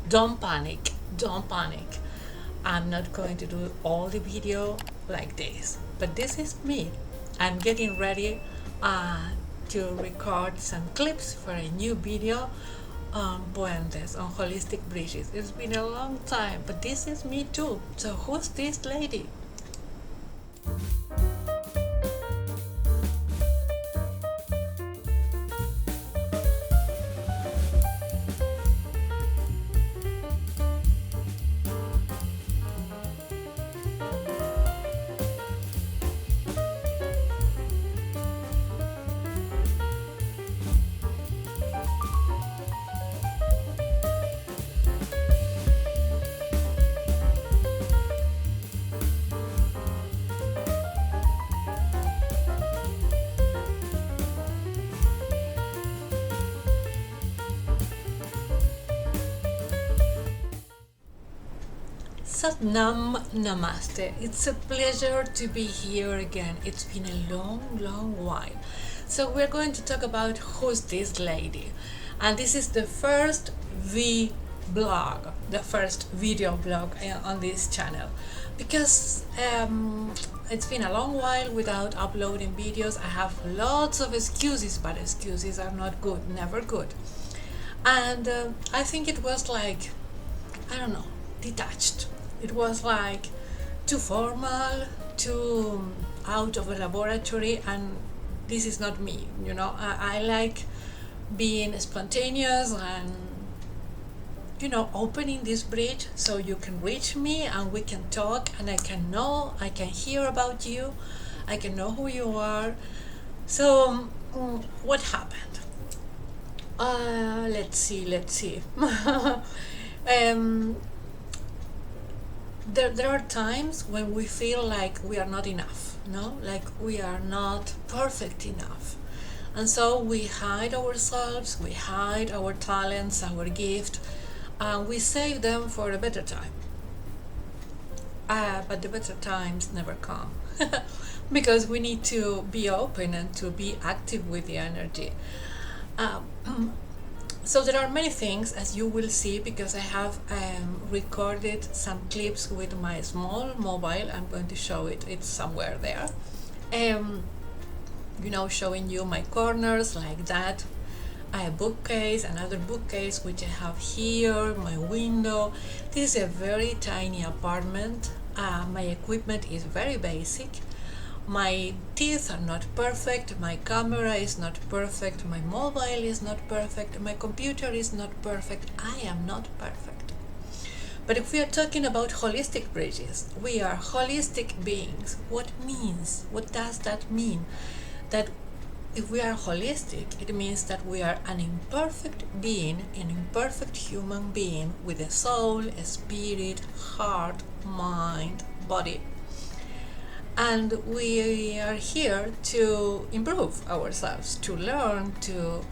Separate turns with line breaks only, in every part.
Don't panic, don't panic. I'm not going to do all the video like this, but this is me. I'm getting ready to record some clips for a new video on puentes, on holistic bridges. It's been a long time, but this is me too. So who's this lady? Satnam Namaste. It's a pleasure to be here again. It's been a long while. So we're going to talk about who's this lady. And this is the first vblog, the first video blog on this channel. Because it's been a long while without uploading videos. I have lots of excuses, but excuses are not good, never good. And I think it was like, I don't know, detached. It was like too formal, too out of a laboratory, and this is not me, you know. I like being spontaneous and, you know, opening this bridge so you can reach me and we can talk and I can hear about you, I can know who you are. So what happened? Let's see. There are times when we feel like we are not enough, no? Like we are not perfect enough. And so we hide ourselves, we hide our talents, our gift, and we save them for a better time. But the better times never come because we need to be open and to be active with the energy. So there are many things, as you will see, because I have recorded some clips with my small mobile. I'm going to show it, it's somewhere there. You know, showing you my corners like that. A bookcase, another bookcase, which I have here, my window. This is a very tiny apartment. My equipment is very basic. My teeth are not perfect, my camera is not perfect, my mobile is not perfect, my computer is not perfect, I am not perfect. But if we are talking about holistic bridges, we are holistic beings. What does that mean? That if we are holistic, it means that we are an imperfect being, an imperfect human being with a soul, a spirit, heart, mind, body. And we are here to improve ourselves, to learn, to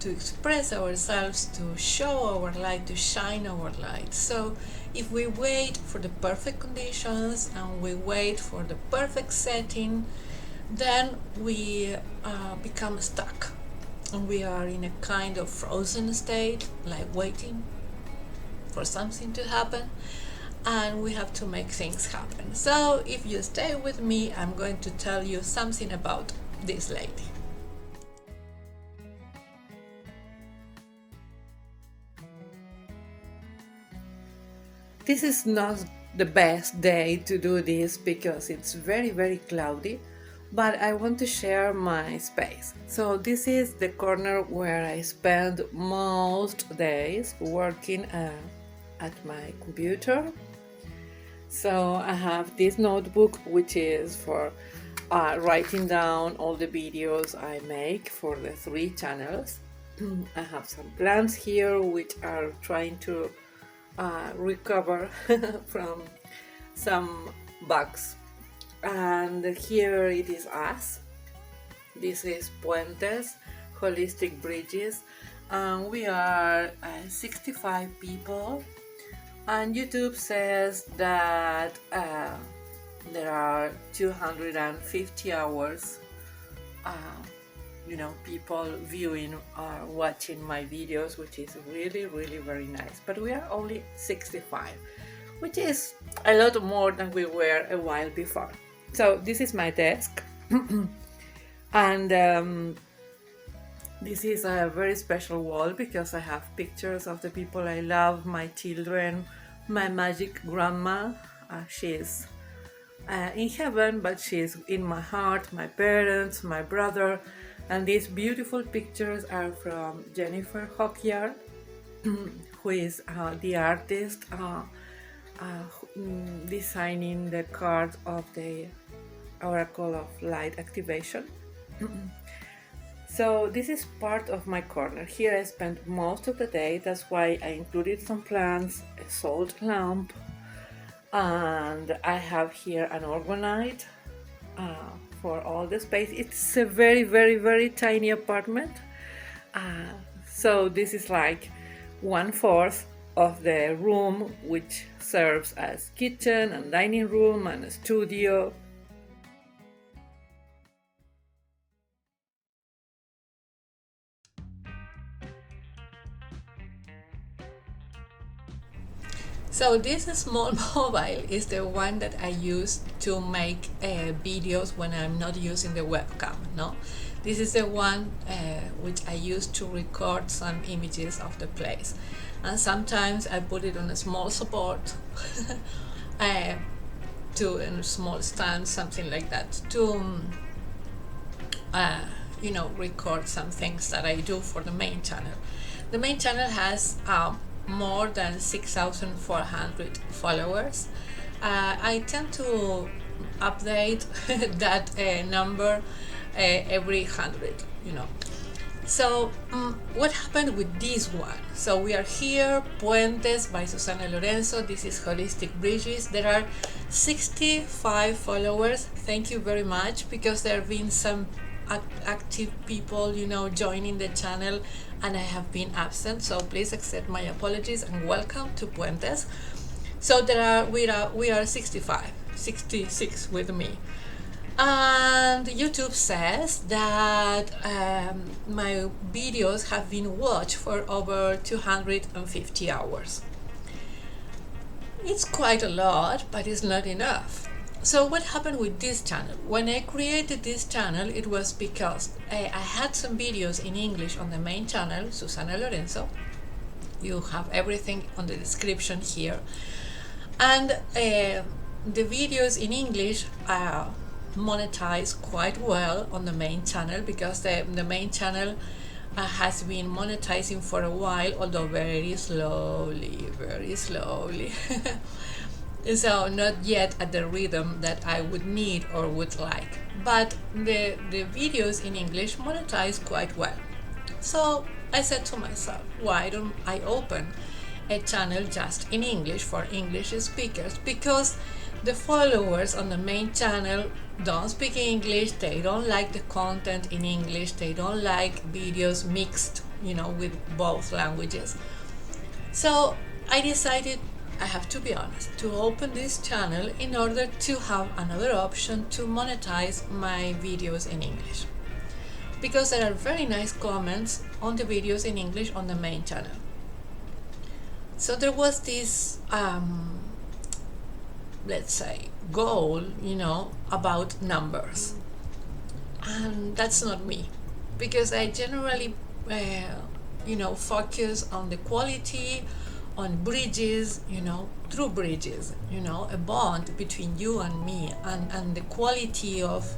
express ourselves, to show our light, to shine our light. So if we wait for the perfect conditions and we wait for the perfect setting, then we become stuck. And we are in a kind of frozen state, like waiting for something to happen. And we have to make things happen. So if you stay with me, I'm going to tell you something about this lady. This is not the best day to do this because it's very cloudy, but I want to share my space. So this is the corner where I spend most days working at my computer. So I have this notebook, which is for writing down all the videos I make for the 3 channels. I have some plants here which are trying to recover from some bugs. And here it is us. This is Puentes, Holistic Bridges. We are 65 people. And YouTube says that there are 250 hours people viewing or watching my videos, which is really, really very nice. But we are only 65, which is a lot more than we were a while before. So this is my desk. And this is a very special wall because I have pictures of the people I love, my children, my magic grandma. She's in heaven, but she's in my heart, my parents, my brother. And these beautiful pictures are from Jennifer Hockyard, who is the artist designing the card of the Oracle of Light Activation. So this is part of my corner. Here I spent most of the day. That's why I included some plants, a salt lamp, and I have here an orgonite for all the space. It's a very, very, very tiny apartment. So this is like 1/4 of the room, which serves as kitchen and dining room and a studio. So this small mobile is the one that I use to make videos when I'm not using the webcam, no? This is the one which I use to record some images of the place. And sometimes I put it on a small support to a small stand, something like that, to record some things that I do for the main channel. The main channel has more than 6,400 followers. I tend to update that number every 100, So what happened with this one? So we are here, Puentes by Susannah Lorenzo. This is Holistic Bridges. There are 65 followers. Thank you very much, because there have been some active people, joining the channel, and I have been absent. So please accept my apologies and welcome to Puentes. So we are 65, 66 with me. And YouTube says that my videos have been watched for over 250 hours. It's quite a lot, but it's not enough. So what happened with this channel? When I created this channel, it was because I had some videos in English on the main channel, Susannah Lorenzo. You have everything on the description here. And the videos in English are monetized quite well on the main channel, because the main channel has been monetizing for a while, although very slowly. So not yet at the rhythm that I would need or would like. But the videos in English monetize quite well. So I said to myself, why don't I open a channel just in English for English speakers? Because the followers on the main channel don't speak English, they don't like the content in English, they don't like videos mixed, with both languages. So I decided, I have to be honest, to open this channel in order to have another option to monetize my videos in English. Because there are very nice comments on the videos in English on the main channel. So there was this, let's say, goal, about numbers. And that's not me. Because I generally, focus on the quality, on bridges, through bridges, a bond between you and me, and the quality of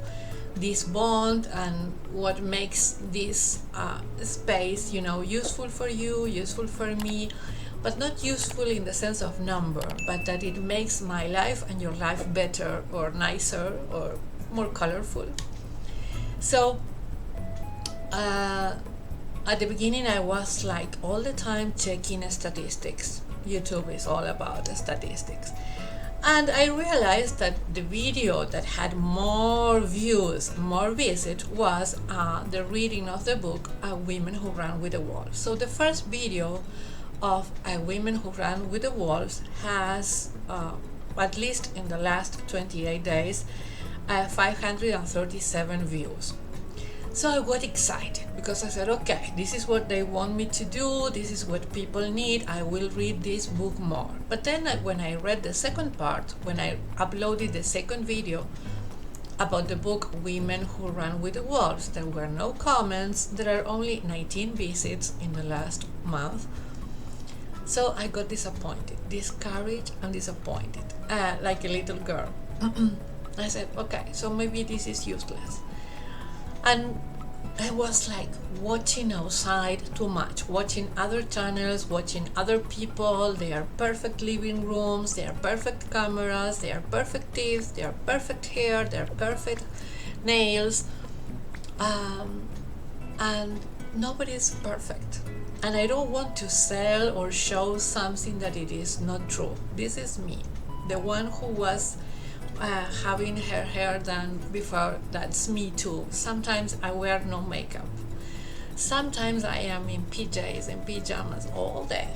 this bond, and what makes this space, useful for you, useful for me, but not useful in the sense of number, but that it makes my life and your life better or nicer or more colorful. So at the beginning, I was like all the time checking statistics. YouTube is all about statistics. And I realized that the video that had more views, more visits, was the reading of the book, Women Who Run with the Wolves. So the first video of Women Who Run with the Wolves has, at least in the last 28 days, 537 views. So I got excited because I said, okay, this is what they want me to do, this is what people need, I will read this book more. But then when I read the second part, when I uploaded the second video about the book Women Who Run with the Wolves, there were no comments, there are only 19 visits in the last month. So I got disappointed, discouraged and disappointed, like a little girl. I said, okay, so maybe this is useless. And I was like watching outside too much, watching other channels, watching other people, their perfect living rooms, their perfect cameras, their perfect teeth, their perfect hair, their perfect nails, and nobody's perfect. And I don't want to sell or show something that it is not true. This is me, the one who was having her hair done before. That's me too. Sometimes I wear no makeup. Sometimes I am in PJs and pajamas all day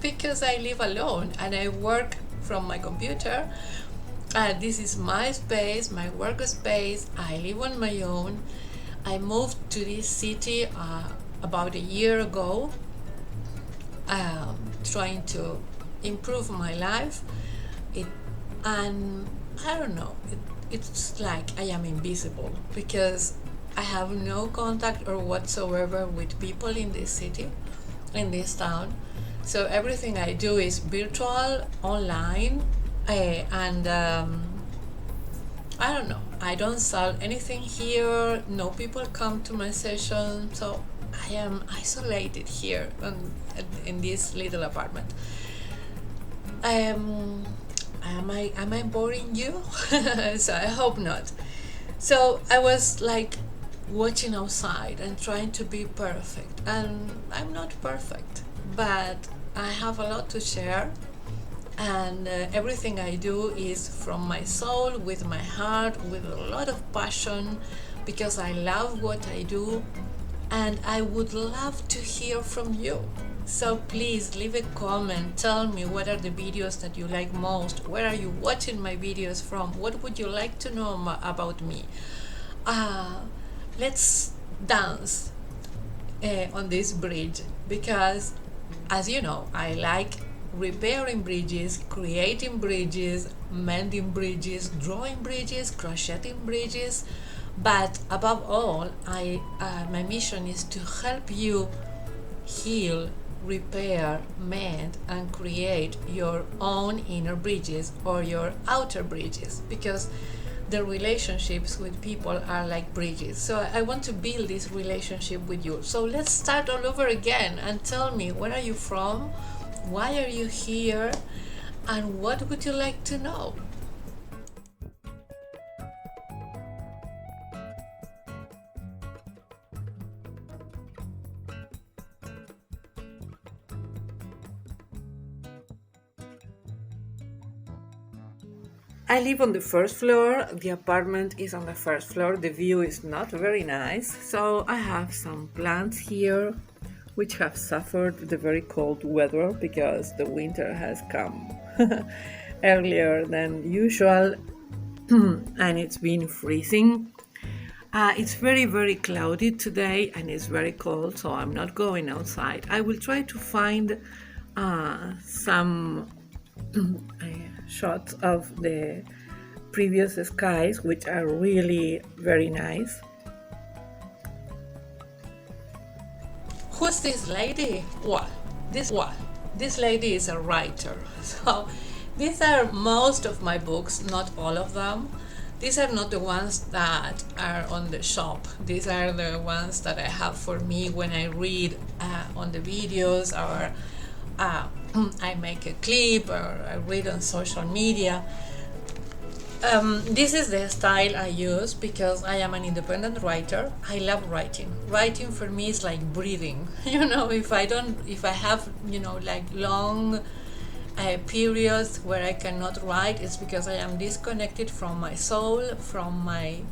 because I live alone and I work from my computer. This is my space, my work space. I live on my own. I moved to this city about a year ago, trying to improve my life. And I don't know, it's like I am invisible because I have no contact or whatsoever with people in this city, in this town. So everything I do is virtual, online, and I don't know, I don't sell anything here, no people come to my session, so I am isolated here in this little apartment. Am I boring you? So I hope not. So I was like watching outside and trying to be perfect, and I'm not perfect, but I have a lot to share, and everything I do is from my soul, with my heart, with a lot of passion, because I love what I do, and I would love to hear from you. So please leave a comment, tell me what are the videos that you like most, where are you watching my videos from, what would you like to know about me. Let's dance on this bridge, because as you know, I like repairing bridges, creating bridges, mending bridges, drawing bridges, crocheting bridges, but above all, my mission is to help you heal, repair, mend, and create your own inner bridges or your outer bridges, because the relationships with people are like bridges. So I want to build this relationship with you. So let's start all over again and tell me, where are you from, why are you here, and what would you like to know? I live on the first floor. The apartment is on the first floor. The view is not very nice. So I have some plants here which have suffered the very cold weather because the winter has come earlier than usual and it's been freezing. It's very, very cloudy today and it's very cold, so I'm not going outside. I will try to find some shots of the previous skies, which are really very nice. Who's this lady? This lady is a writer. So these are most of my books, not all of them. These are not the ones that are on the shop. These are the ones that I have for me when I read on the videos, or I make a clip, or I read on social media. This is the style I use because I am an independent writer. I love writing. Writing for me is like breathing. If I have, like long periods where I cannot write, it's because I am disconnected from my soul, from my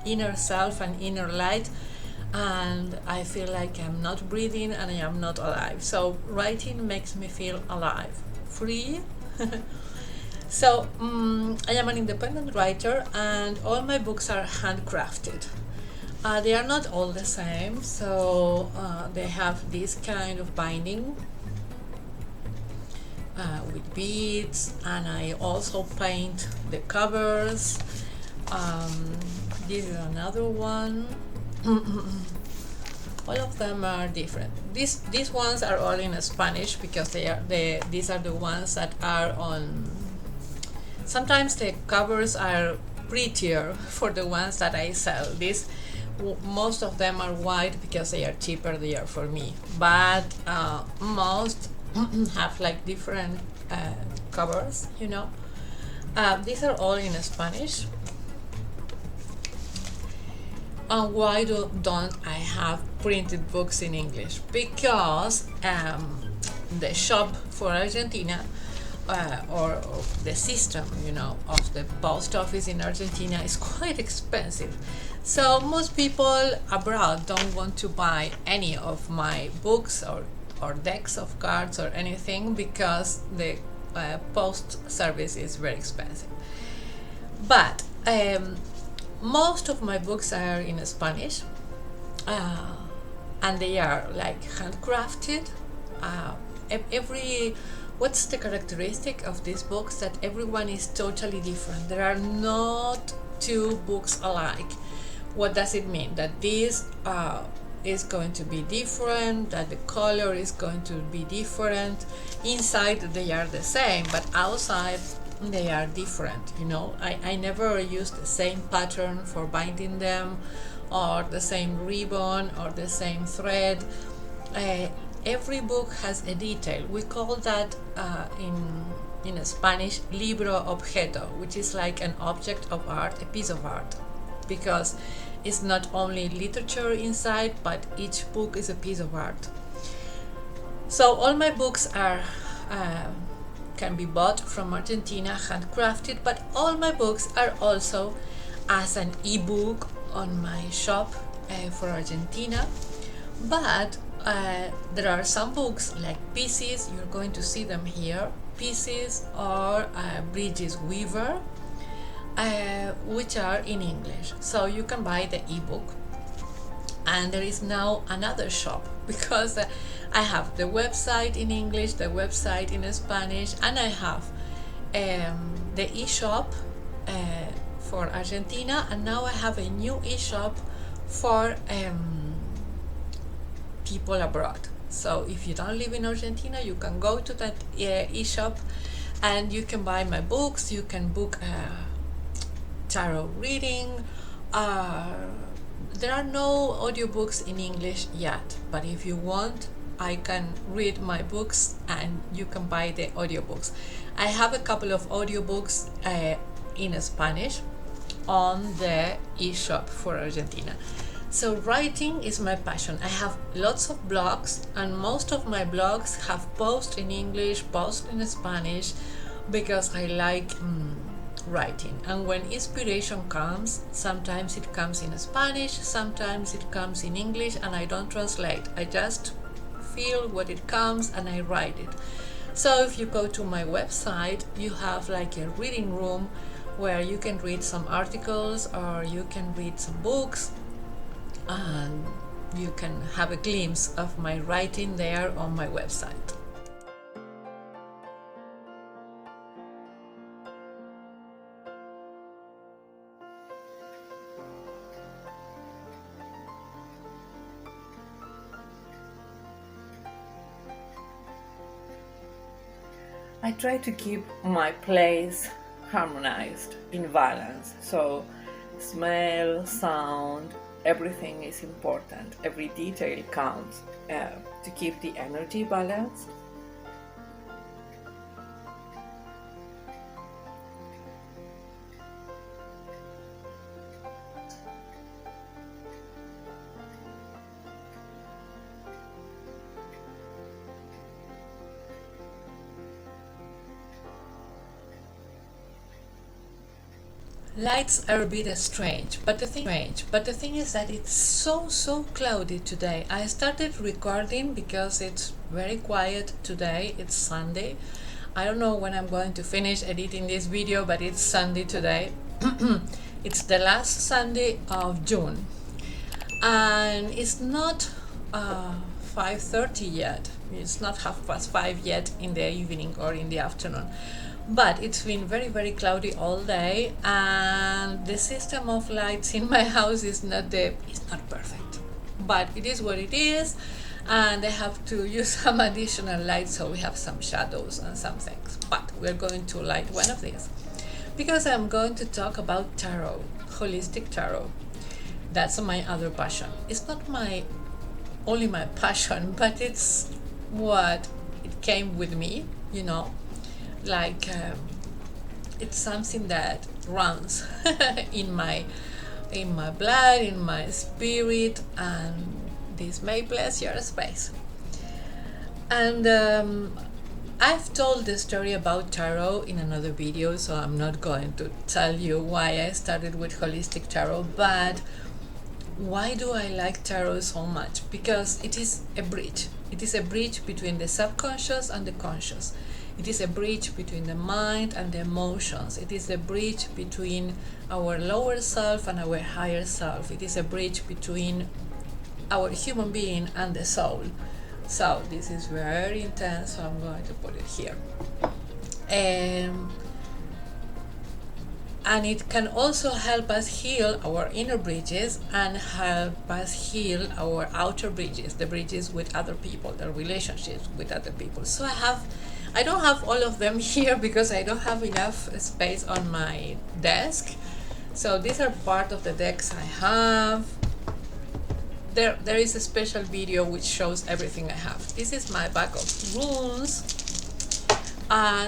inner self and inner light, and I feel like I'm not breathing and I am not alive. So writing makes me feel alive, free. So I am an independent writer and all my books are handcrafted. They are not all the same, so they have this kind of binding with beads, and I also paint the covers. This is another one. All of them are different. These ones are all in Spanish because these are the ones that are on. Sometimes the covers are prettier for the ones that I sell. Most of them are white because they are cheaper. They are for me, but most have like different covers. These are all in Spanish. And why don't I have printed books in English? Because the shop for Argentina, or the system, of the post office in Argentina is quite expensive. So most people abroad don't want to buy any of my books or decks of cards or anything because the post service is very expensive. But most of my books are in Spanish, and they are like handcrafted. What's the characteristic of these books? That everyone is totally different. There are not two books alike. What does it mean? That this is going to be different, that the color is going to be different. Inside they are the same, but outside they are different. I never use the same pattern for binding them, or the same ribbon, or the same thread. Every book has a detail. We call that in Spanish libro objeto, which is like an object of art, a piece of art, because it's not only literature inside, but each book is a piece of art. So all my books are can be bought from Argentina, handcrafted, but all my books are also as an ebook on my shop for Argentina. But there are some books like pieces, you're going to see them here, pieces or Bridges Weaver, which are in English. So you can buy the ebook. And there is now another shop because I have the website in English, the website in Spanish, and I have the e-shop for Argentina, and now I have a new e-shop for people abroad. So if you don't live in Argentina, you can go to that e-shop and you can buy my books. You can book a tarot reading. There are no audiobooks in English yet, but if you want, I can read my books and you can buy the audiobooks. I have a couple of audiobooks in Spanish on the e-shop for Argentina. So writing is my passion. I have lots of blogs, and most of my blogs have posts in English, posts in Spanish, because I like writing. And when inspiration comes, sometimes it comes in Spanish, sometimes it comes in English, and I don't translate. I just feel what it comes and I write it. So if you go to my website, you have like a reading room where you can read some articles or you can read some books, and you can have a glimpse of my writing there on my website. I try to keep my place harmonized, in balance. So smell, sound, everything is important. Every detail counts to keep the energy balanced. Lights are a bit strange, but the thing is that it's so cloudy today. I started recording because it's very quiet today. It's Sunday. I don't know when I'm going to finish editing this video, but it's Sunday today. It's the last Sunday of June. and it's not 5:30 yet. It's not 5:30 yet in the evening or in the afternoon, but it's been very, very cloudy all day, and the system of lights in my house is not perfect, but it is what it is, and I have to use some additional light, so we have some shadows and some things, but we're going to light one of these because I'm going to talk about tarot, holistic tarot. That's my other passion. It's not my only my passion, but it's what it came with me, you know, like it's something that runs in my blood, in my spirit, and this may bless your space. And I've told the story about tarot in another video, so I'm not going to tell you why I started with holistic tarot, but why do I like tarot so much? Because it is a bridge. It is a bridge between the subconscious and the conscious. It is a bridge between the mind and the emotions. It is a bridge between our lower self and our higher self. It is a bridge between our human being and the soul. So this is very intense, so I'm going to put it here. And it can also help us heal our inner bridges and help us heal our outer bridges, the bridges with other people, the relationships with other people. So I don't have all of them here because I don't have enough space on my desk. So these are part of the decks I have. There is a special video which shows everything I have. This is my bag of runes.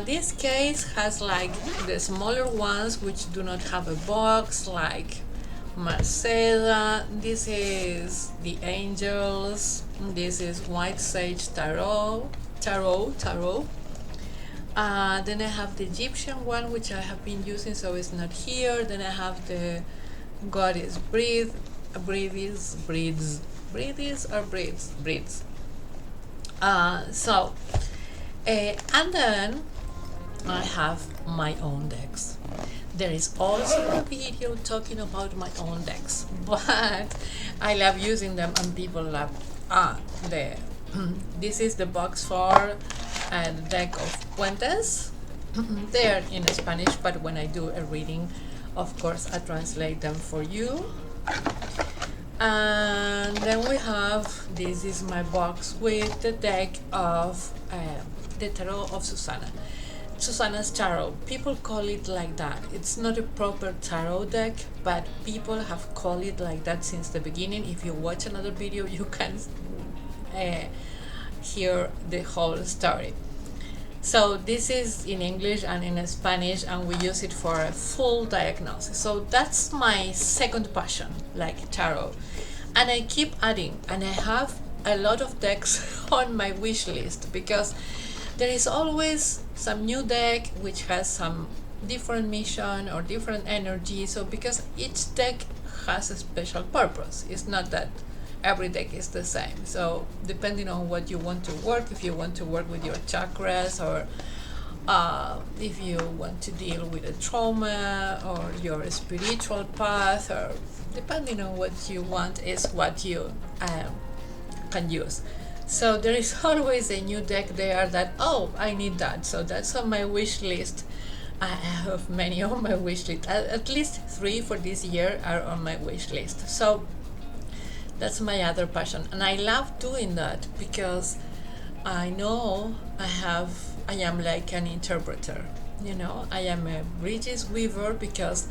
This case has like the smaller ones which do not have a box, like Marcella. This is the Angels. This is White Sage Tarot. Then I have the Egyptian one, which I have been using, so it's not here. Then I have the Goddess Breathes. And then I have my own decks. There is also a video talking about my own decks, but I love using them and people love this is the box for a deck of puentes. They are in Spanish, but when I do a reading, of course, I translate them for you. And then we have, this is my box with the deck of the Tarot of Susannah's Tarot. People call it like that. It's not a proper tarot deck, but people have called it like that since the beginning. If you watch another video, you can hear the whole story. So this is in English and in Spanish, and we use it for a full diagnosis. So that's my second passion, like tarot. And I keep adding, and I have a lot of decks on my wish list because there is always some new deck which has some different mission or different energy. So because each deck has a special purpose, it's not that every deck is the same. So depending on what you want to work, if you want to work with your chakras, or if you want to deal with a trauma or your spiritual path, or depending on what you want is what you can use. So there is always a new deck there that, oh, I need that. So that's on my wish list. I have many on my wish list. At least 3 for this year are on my wish list. So that's my other passion, and I love doing that because I know I am like an interpreter. You know, I am a bridges weaver because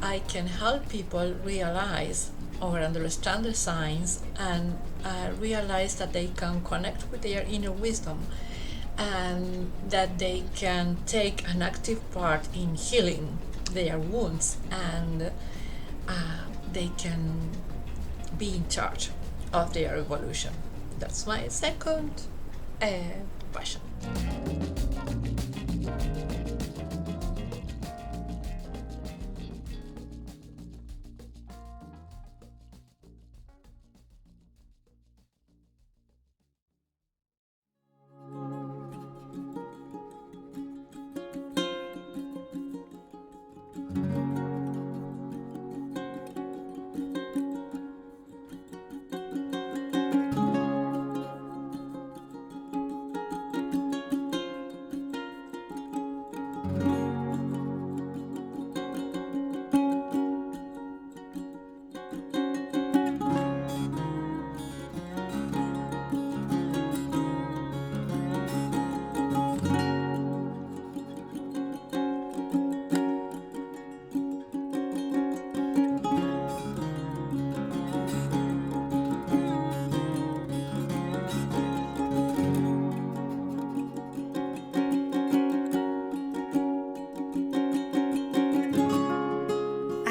I can help people realize or understand the signs and realize that they can connect with their inner wisdom and that they can take an active part in healing their wounds, and they can be in charge of their evolution. That's my second passion.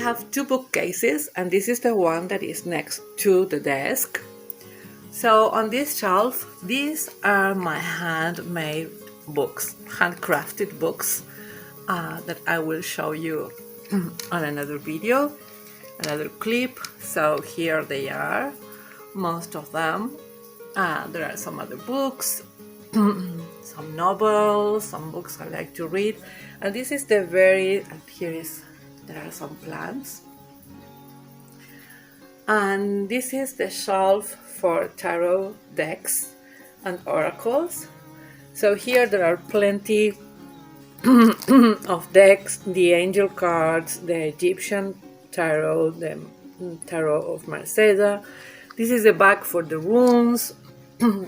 have two bookcases, and this is the one that is next to the desk. So on this shelf, these are my handmade books, handcrafted books that I will show you on another video, another clip. So here they are, most of them. There are some other books, some novels, some books I like to read. And this is the there are some plants. And this is the shelf for tarot decks and oracles. So here there are plenty of decks, the angel cards, the Egyptian tarot, the tarot of Marcella. This is a bag for the runes.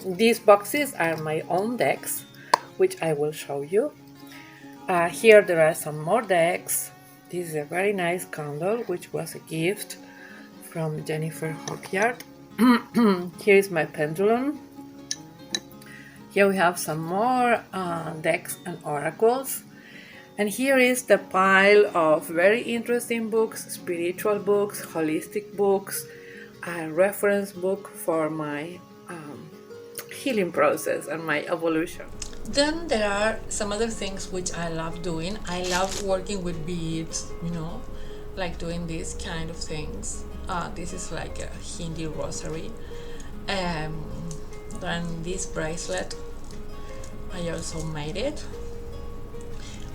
These boxes are my own decks, which I will show you. Here there are some more decks. This is a very nice candle, which was a gift from Jennifer Hockyard. Here is my pendulum. Here we have some more decks and oracles. And here is the pile of very interesting books, spiritual books, holistic books, a reference book for my healing process and my evolution. Then there are some other things which I love doing. I love working with beads, like doing these kind of things. This is like a Hindi rosary. And this bracelet, I also made it.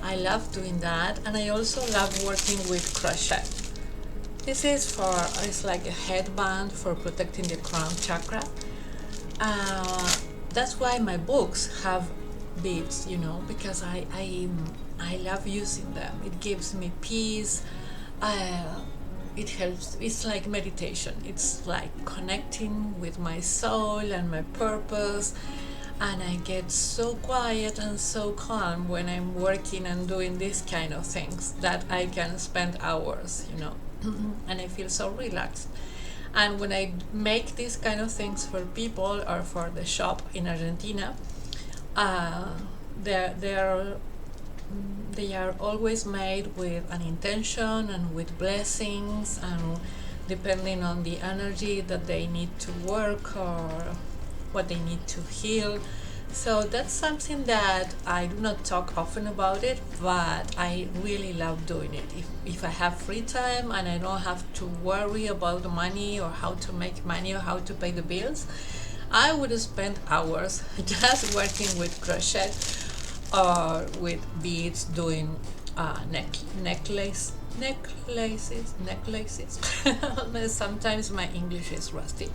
I love doing that, and I also love working with crochet. This is it's like a headband for protecting the crown chakra. That's why my books have beads, because I love using them. It gives me peace. It helps. It's like meditation. It's like connecting with my soul and my purpose, and I get so quiet and so calm when I'm working and doing these kind of things that I can spend hours, and I feel so relaxed. And when I make these kind of things for people or for the shop in Argentina, they are always made with an intention and with blessings, and depending on the energy that they need to work or what they need to heal. So that's something that I do not talk often about it, but I really love doing it. If I have free time and I don't have to worry about the money or how to make money or how to pay the bills, I would spend hours just working with crochet or with beads, doing necklaces. Sometimes my English is rusty.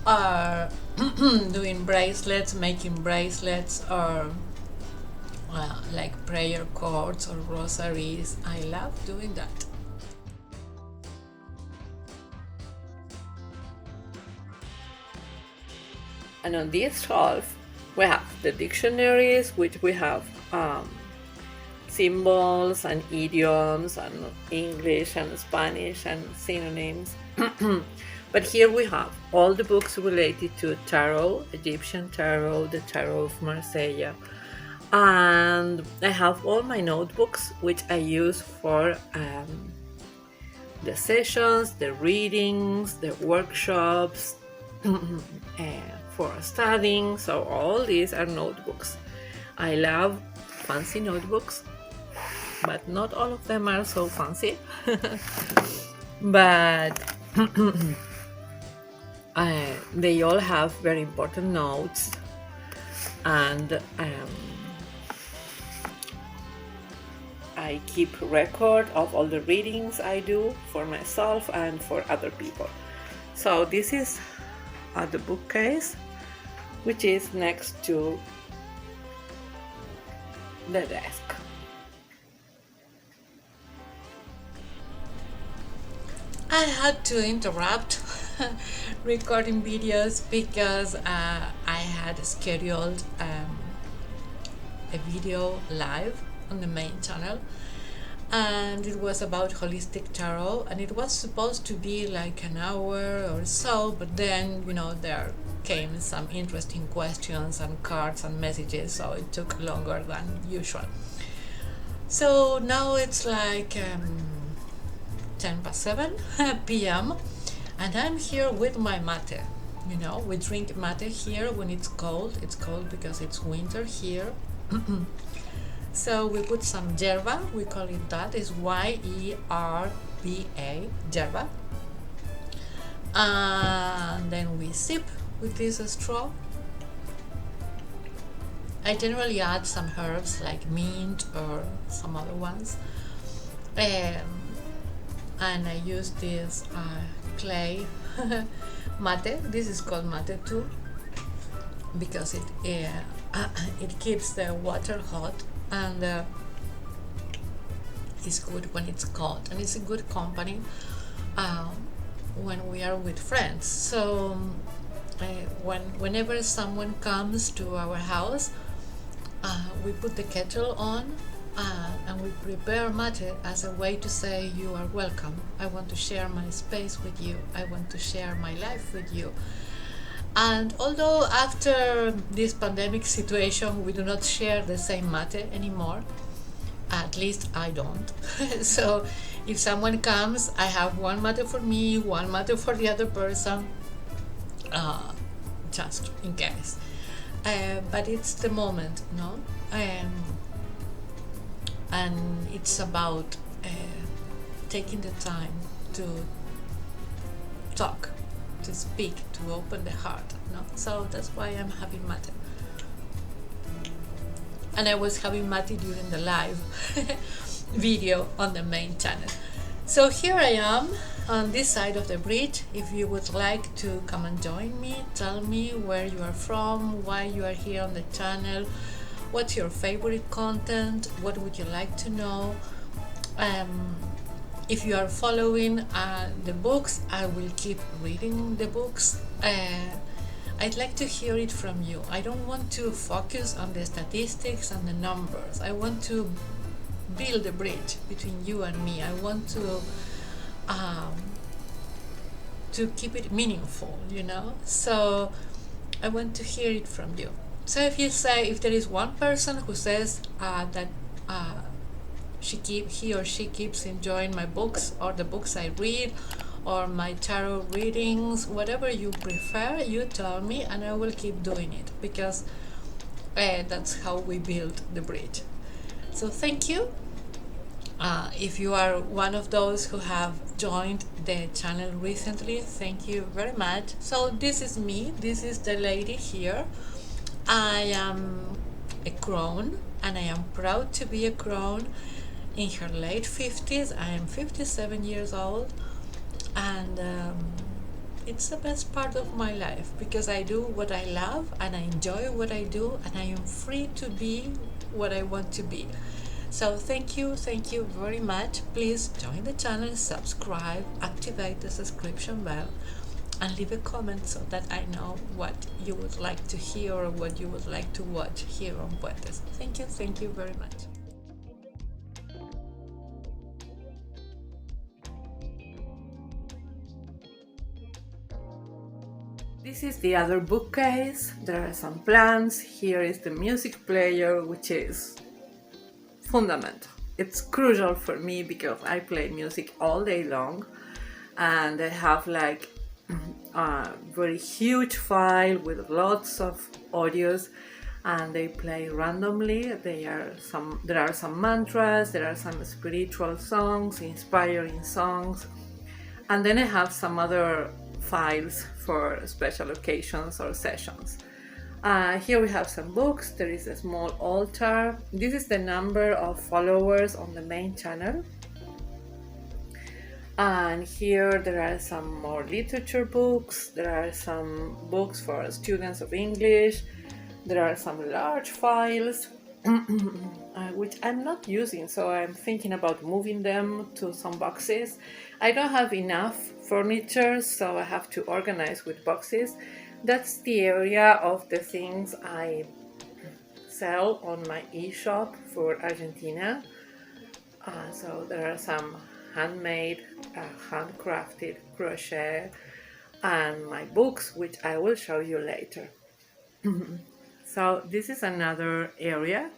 Or doing bracelets, making bracelets, or like prayer cords or rosaries. I love doing that. And on this shelf we have the dictionaries, which we have symbols and idioms and English and Spanish and synonyms. But here we have all the books related to tarot, Egyptian tarot, the tarot of Marseille. And I have all my notebooks, which I use for the sessions, the readings, the workshops, for studying. So all these are notebooks. I love fancy notebooks, but not all of them are so fancy. But they all have very important notes, and I keep record of all the readings I do for myself and for other people. So this is the bookcase, which is next to the desk. I had to interrupt recording videos because I had scheduled a video live on the main channel, and it was about holistic tarot, and it was supposed to be like an hour or so, but then there came some interesting questions and cards and messages, so it took longer than usual. So now it's like 10 past 7 p.m. and I'm here with my mate. You know, we drink mate here when it's cold. It's cold because it's winter here. So we put some yerba, we call it that, is Y-E-R-B-A, yerba. And then we sip with this straw. I generally add some herbs like mint or some other ones. And I use this clay mate. This is called mate too because it keeps the water hot and it's good when it's cold, and it's a good company when we are with friends. So whenever someone comes to our house, we put the kettle on and we prepare mate as a way to say you are welcome. I want to share my space with you. I want to share my life with you. And although after this pandemic situation we do not share the same mate anymore, at least I don't. So if someone comes, I have one mate for me, one mate for the other person, just in case. But it's the moment, no? And it's about taking the time to talk, to speak, to open the heart, no? So that's why I'm having mate. And I was having mate during the live video on the main channel. So here I am on this side of the bridge. If you would like to come and join me, tell me where you are from, why you are here on the channel, what's your favorite content, what would you like to know. If you are following the books, I will keep reading the books. I'd like to hear it from you. I don't want to focus on the statistics and the numbers. I want to build a bridge between you and me. I want to keep it meaningful, you know? So I want to hear it from you. So if there is one person who says that he or she keeps enjoying my books or the books I read or my tarot readings, whatever you prefer, you tell me and I will keep doing it because that's how we build the bridge. So thank you. If you are one of those who have joined the channel recently, thank you very much. So this is me, this is the lady here. I am a crone and I am proud to be a crone in her late 50s. I am 57 years old and it's the best part of my life because I do what I love and I enjoy what I do and I am free to be what I want to be. So thank you very much. Please join the channel, subscribe, activate the subscription bell and leave a comment so that I know what you would like to hear or what you would like to watch here on Puentes. Thank you very much. This is the other bookcase. There are some plants. Here is the music player, which is fundamental. It's crucial for me because I play music all day long and I have like a very huge file with lots of audios and they play randomly. There are some mantras, there are some spiritual songs, inspiring songs, and then I have some other files for special occasions or sessions. Here we have some books. There is a small altar. This is the number of followers on the main channel. And here there are some more literature books. There are some books for students of English. There are some large files which I'm not using, so I'm thinking about moving them to some boxes. I don't have enough furniture, so I have to organize with boxes. That's the area of the things I sell on my e-shop for Argentina. So there are some handmade, handcrafted crochet and my books, which I will show you later. So this is another area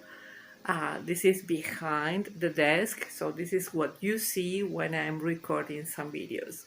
This is behind the desk, so this is what you see when I'm recording some videos.